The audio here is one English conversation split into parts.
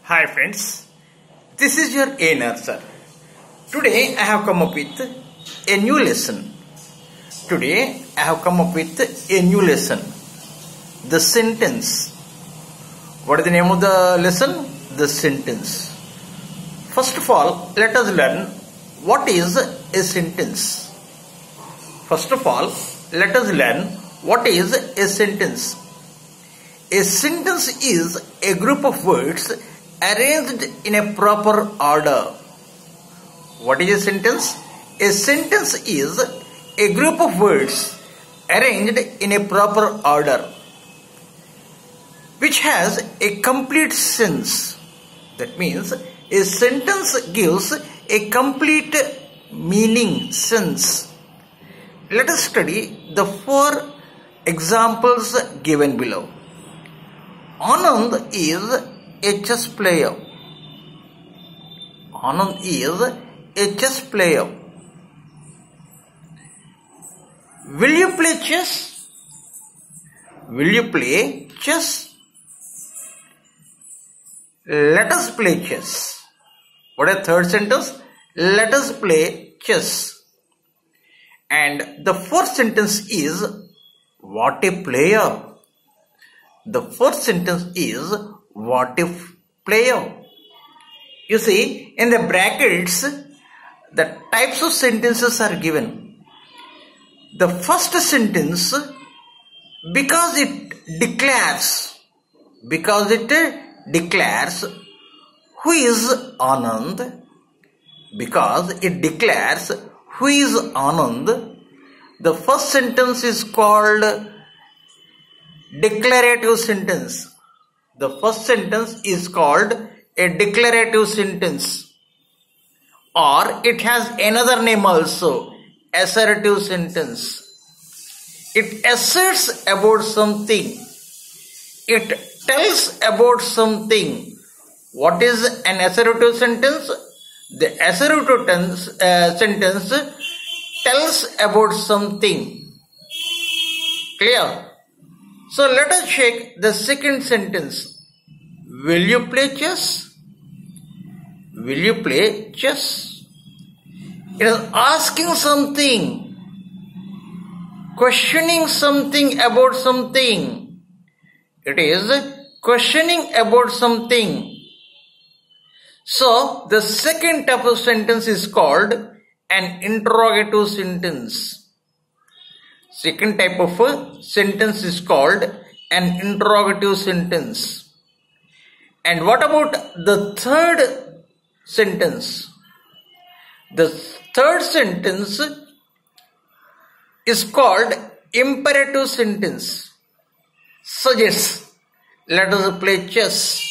Hi friends, this is your A Nurser. Today I have come up with a new lesson. The sentence. What is the name of the lesson? The sentence. First of all, let us learn what is a sentence. A sentence is a group of words arranged in a proper order. What is a sentence? A sentence is a group of words arranged in a proper order which has a complete sense. That means a sentence gives a complete meaning, sense. Let us study the 4 examples given below. Anand is a chess player. Will you play chess? Let us play chess. What is the third sentence? Let us play chess. And the fourth sentence is, what a player. You see, in the brackets, the types of sentences are given. The first sentence, because it declares who is Anand, the first sentence is called declarative sentence. The first sentence is called a declarative sentence, or it has another name also, assertive sentence. It asserts about something. It tells about something. What is an assertive sentence? The assertive sentence tells about something. Clear? So let us check the second sentence. Will you play chess? It is asking something, questioning something about something. So the second type of sentence is called an interrogative sentence. And what about the third sentence? The third sentence is called imperative sentence. Suggests, let us play chess.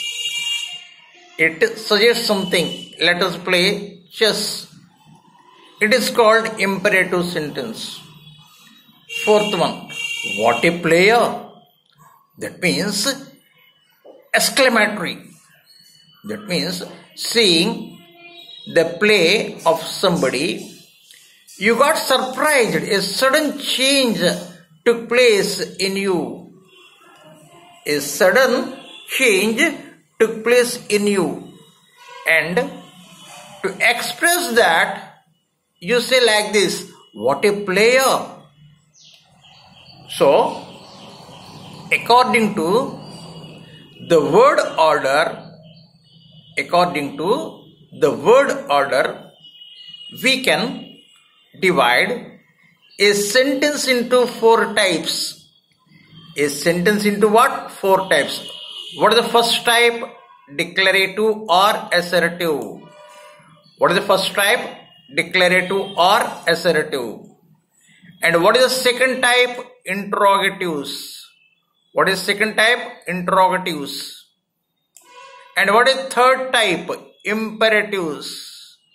It suggests something, let us play chess. It is called imperative sentence. Fourth one, what a player. That means exclamatory. That means seeing the play of somebody, you got surprised. A sudden change took place in you. And to express that, you say like this, what a player. So, according to the word order, we can divide a sentence into 4 types. A sentence into what? 4 types. What is the first type? Declarative or assertive. And what is the second type? Interrogatives. And what is third type? Imperatives.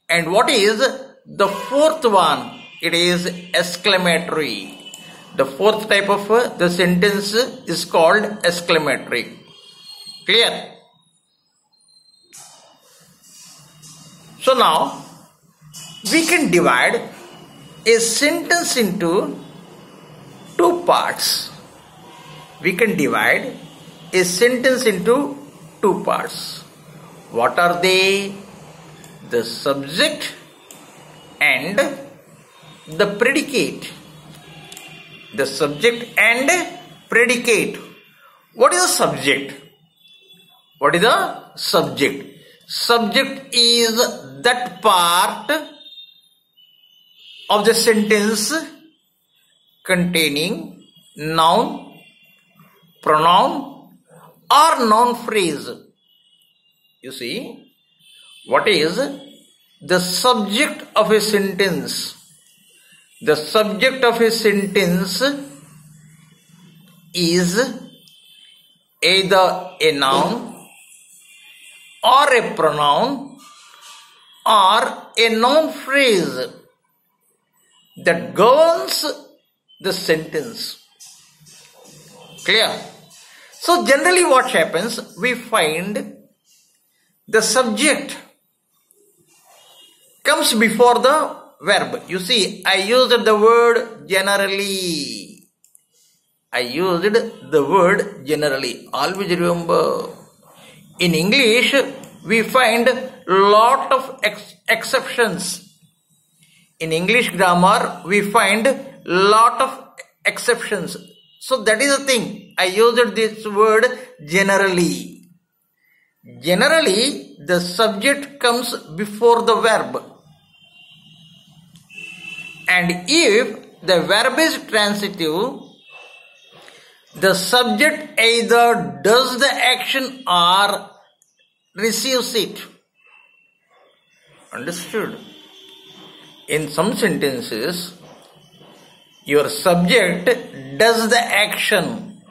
And what is the fourth one? It is exclamatory. The fourth type of the sentence is called exclamatory. Clear? So now we can divide a sentence into two parts. We can divide a sentence into two parts. What are they? The subject and the predicate. The subject and predicate. What is the subject? What is the subject? Subject is that part of the sentence containing noun, pronoun or noun phrase. You see, what is the subject of a sentence? The subject of a sentence is either a noun or a pronoun or a noun phrase that governs the sentence. Clear? So generally what happens, we find the subject comes before the verb. You see, I used the word generally. I used the word generally. Always remember, in English, we find lot of exceptions. In English grammar, we find lot of exceptions. So that is the thing. I used this word generally. Generally, the subject comes before the verb. And if the verb is transitive, the subject either does the action or receives it. Understood? In some sentences, your subject does the action.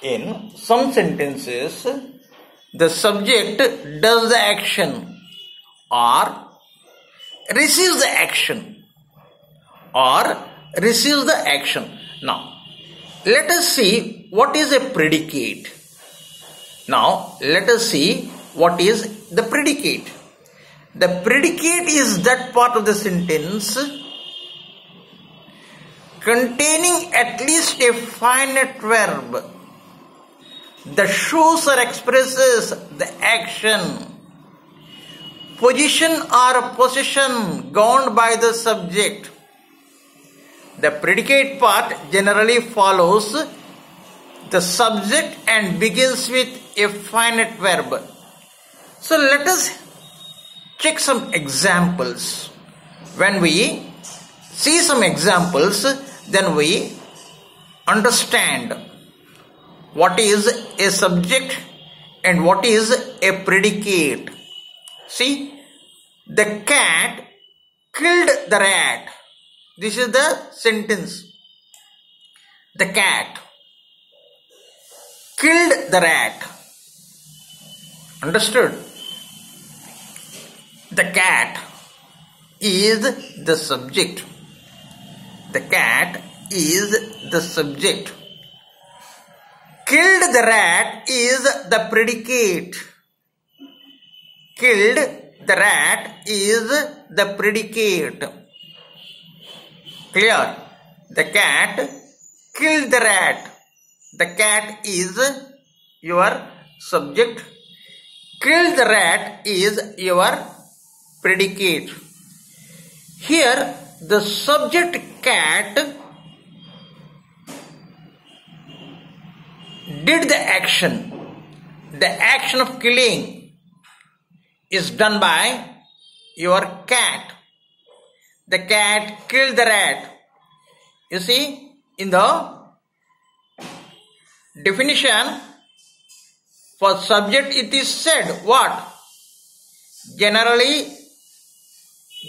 In some sentences, the subject does the action or receives the action. Now, let us see what is a predicate. Now, let us see what is the predicate. The predicate is that part of the sentence containing at least a finite verb that shows or expresses the action, position or possession governed by the subject. The predicate part generally follows the subject and begins with a finite verb. So let us check some examples. When we see some examples, then we understand what is a subject and what is a predicate. See, the cat killed the rat. This is the sentence. The cat killed the rat. Understood? The cat is the subject. The cat is the subject. Killed the rat is the predicate. Killed the rat is the predicate. Clear? The cat killed the rat. The cat is your subject. Killed the rat is your predicate. Here, the subject cat did the action. The action of killing is done by your cat. The cat killed the rat. You see, in the definition for subject it is said what? Generally,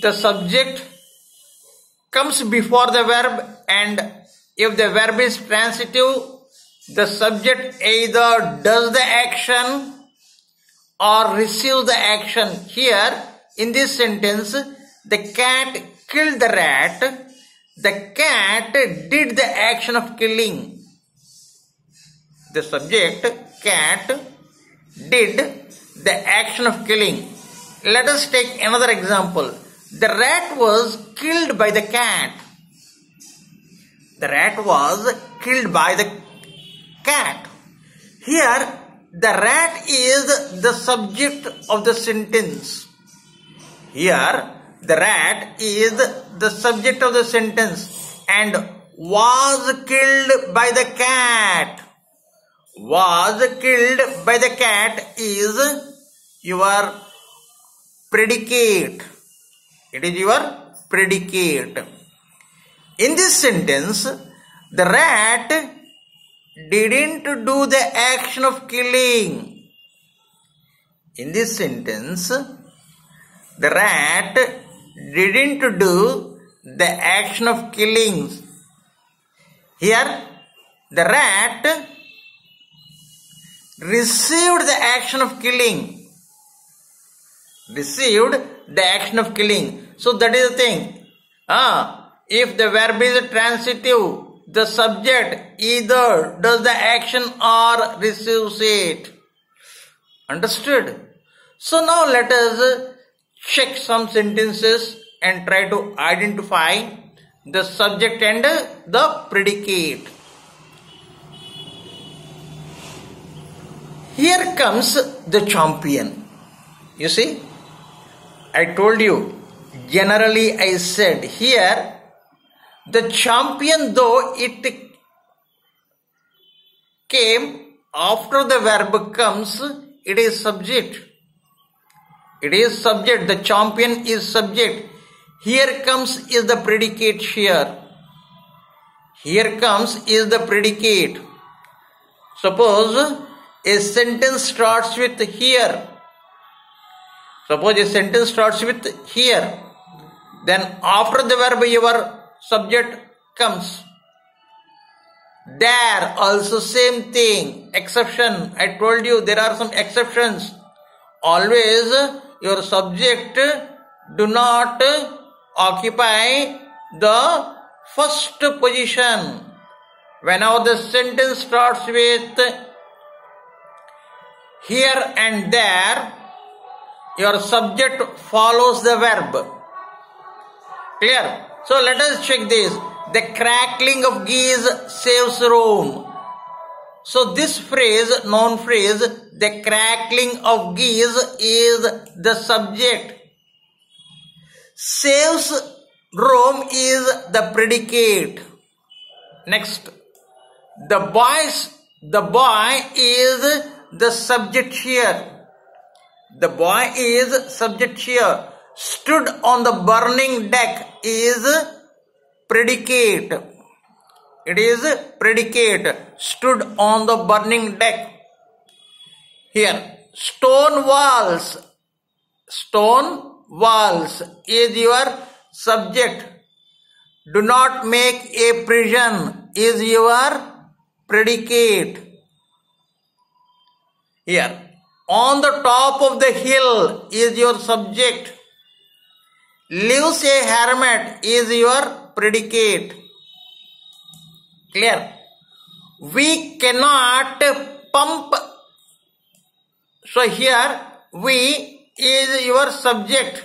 the subject comes before the verb, and if the verb is transitive, the subject either does the action or receives the action. Here, in this sentence, the cat killed the rat. The cat did the action of killing. The subject, cat, did the action of killing. Let us take another example. The rat was killed by the cat. The rat was killed by the cat. Here, the rat is the subject of the sentence. Here, the rat is the subject of the sentence and was killed by the cat. Was killed by the cat is your predicate. It is your predicate. In this sentence, the rat didn't do the action of killing. In this sentence, the rat didn't do the action of killing. Here, the rat received the action of killing. Received the action of killing. So that is the thing. If the verb is transitive, the subject either does the action or receives it. Understood? So now let us check some sentences and try to identify the subject and the predicate. Here comes the champion. You see, I told you, generally I said here, the champion, though it came after the verb comes, it is subject. It is subject. The champion is subject. Here comes is the predicate here. Here comes is the predicate. Suppose a sentence starts with here. Suppose a sentence starts with here. Then after the verb your subject comes. There also same thing. Exception. I told you there are some exceptions. Always your subject do not occupy the first position. Whenever the sentence starts with here and there, your subject follows the verb. Clear? So let us check this. The crackling of geese saves Rome. So this phrase, noun phrase, the crackling of geese is the subject. Saves Rome is the predicate. Next, the boy is the subject here. The boy is subject here. Stood on the burning deck is predicate. It is predicate. Stood on the burning deck. Here, stone walls is your subject. Do not make a prison is your predicate. Here, on the top of the hill is your subject. Lives a hermit is your predicate. Clear? We cannot pump. So here, we is your subject.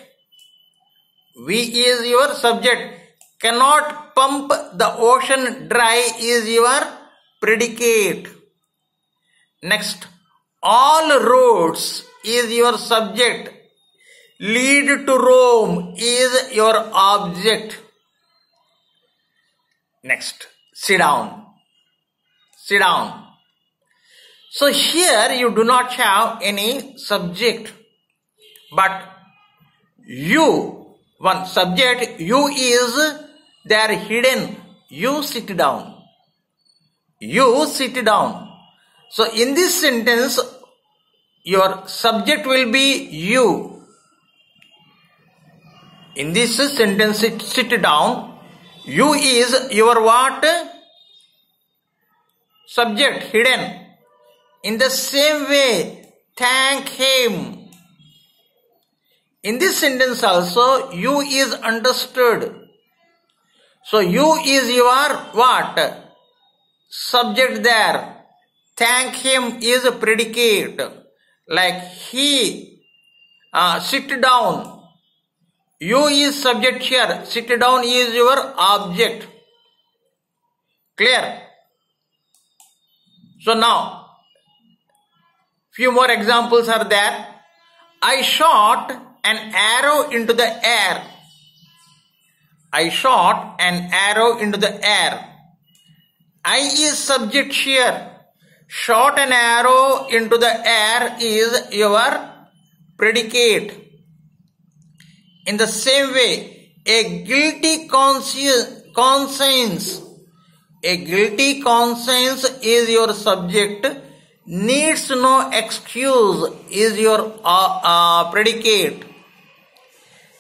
We is your subject. Cannot pump the ocean dry is your predicate. Next, all roads is your subject. Lead to Rome is your object. Next, sit down. Sit down. So here you do not have any subject, but you, one subject, you is there hidden. You sit down. You sit down. So in this sentence, your subject will be you. In this sentence, sit down. You is your what? Subject, hidden. In the same way, thank him. In this sentence also, you is understood. So you is your what? Subject there. Thank him is a predicate. Like he, sit down. You is subject here. Sit down is your object. Clear? So now, Few more examples are there. I shot an arrow into the air. I shot an arrow into the air. I is subject here. Shot an arrow into the air is your predicate. In the same way, a guilty conscience. A guilty conscience is your subject. Needs no excuse is your predicate.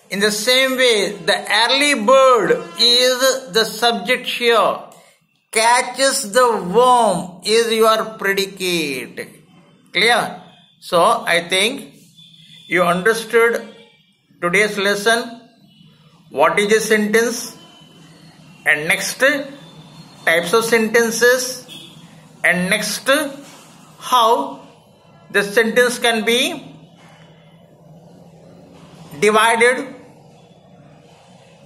In the same way, the early bird is the subject here. Catches the worm is your predicate. Clear? So, I think you understood today's lesson. What is a sentence? And next, types of sentences. And next, how the sentence can be divided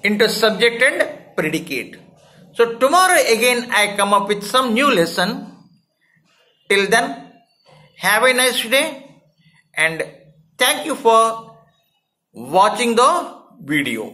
into subject and predicate. So tomorrow again I come up with some new lesson. Till then, have a nice day and thank you for watching the video.